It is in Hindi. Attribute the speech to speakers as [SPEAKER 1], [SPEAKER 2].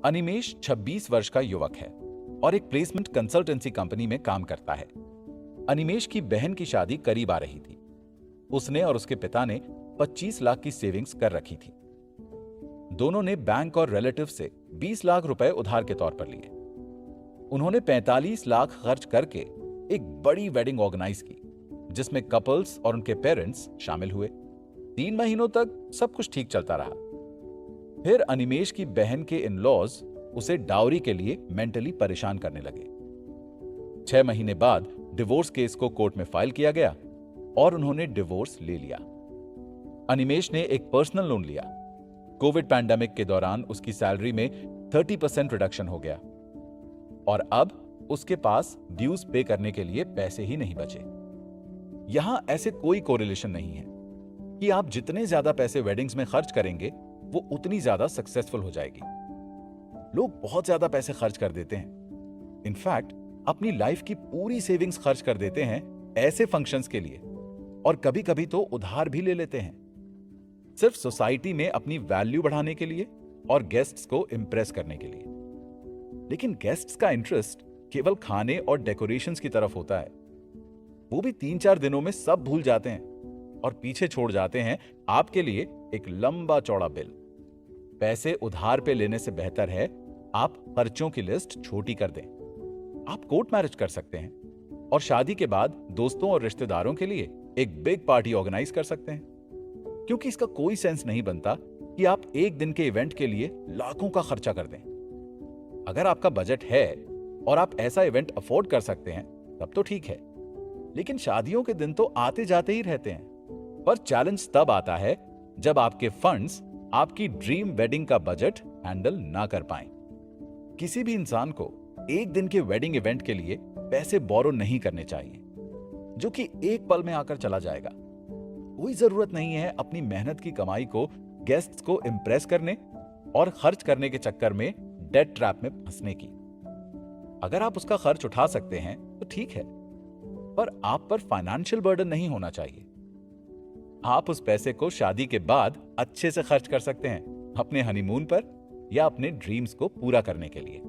[SPEAKER 1] अनिमेश 26 वर्ष का युवक है और एक प्लेसमेंट कंसल्टेंसी कंपनी में काम करता है। अनिमेश की बहन की शादी करीब आ रही थी। उसने और उसके पिता ने 25 लाख की सेविंग्स कर रखी थी। दोनों ने बैंक और रिलेटिव से 20 लाख रुपए उधार के तौर पर लिए। उन्होंने 45 लाख खर्च करके एक बड़ी वेडिंग ऑर्गेनाइज की, जिसमें कपल्स और उनके पेरेंट्स शामिल हुए। 3 महीनों तक सब कुछ ठीक चलता रहा। फिर अनिमेश की बहन के इन-लॉज उसे डाउरी के लिए मेंटली परेशान करने लगे। 6 महीने बाद डिवोर्स केस को कोर्ट में फाइल किया गया और उन्होंने डिवोर्स ले लिया। अनिमेश ने एक पर्सनल लोन लिया। कोविड पैंडेमिक के दौरान उसकी सैलरी में 30% रिडक्शन हो गया और अब उसके पास ड्यूज पे करने के लिए पैसे ही नहीं बचे। यहां ऐसे कोई कोरिलेशन नहीं है कि आप जितने ज्यादा पैसे वेडिंग्स में खर्च करेंगे वो उतनी ज्यादा सक्सेसफुल हो जाएगी। लोग बहुत ज्यादा पैसे खर्च कर देते हैं। इनफैक्ट अपनी लाइफ की पूरी सेविंग्स खर्च कर देते हैं ऐसे फंक्शंस के लिए, और कभी कभी तो उधार भी ले लेते हैं, सिर्फ सोसाइटी में अपनी वैल्यू बढ़ाने के लिए और गेस्ट्स को इंप्रेस करने के लिए। लेकिन गेस्ट्स का इंटरेस्ट केवल खाने और डेकोरेशंस की तरफ होता है। वो भी 3-4 दिनों में सब भूल जाते हैं और पीछे छोड़ जाते हैं आपके लिए एक लंबा चौड़ा बिल। पैसे उधार पे लेने से बेहतर है आप खर्चों की लिस्ट छोटी कर दें। आप कोर्ट मैरिज कर सकते हैं और शादी के बाद दोस्तों और रिश्तेदारों के लिए एक बिग पार्टी ऑर्गेनाइज कर सकते हैं, क्योंकि इसका कोई सेंस नहीं बनता कि आप एक दिन के इवेंट के लिए लाखों का खर्चा कर दें। अगर आपका बजट है और आप ऐसा इवेंट अफोर्ड कर सकते हैं तब तो ठीक है, लेकिन शादियों के दिन तो आते जाते ही रहते हैं। पर चैलेंज तब आता है जब आपके फंड्स आपकी ड्रीम वेडिंग का बजट हैंडल ना कर पाएं। किसी भी इंसान को एक दिन के वेडिंग इवेंट के लिए पैसे बोरो नहीं करने चाहिए, जो कि एक पल में आकर चला जाएगा। कोई जरूरत नहीं है अपनी मेहनत की कमाई को गेस्ट्स को इंप्रेस करने और खर्च करने के चक्कर में डेट ट्रैप में फंसने की। अगर आप उसका खर्च उठा सकते हैं तो ठीक है, पर आप पर फाइनेंशियल बर्डन नहीं होना चाहिए। आप उस पैसे को शादी के बाद अच्छे से खर्च कर सकते हैं, अपने हनीमून पर या अपने ड्रीम्स को पूरा करने के लिए।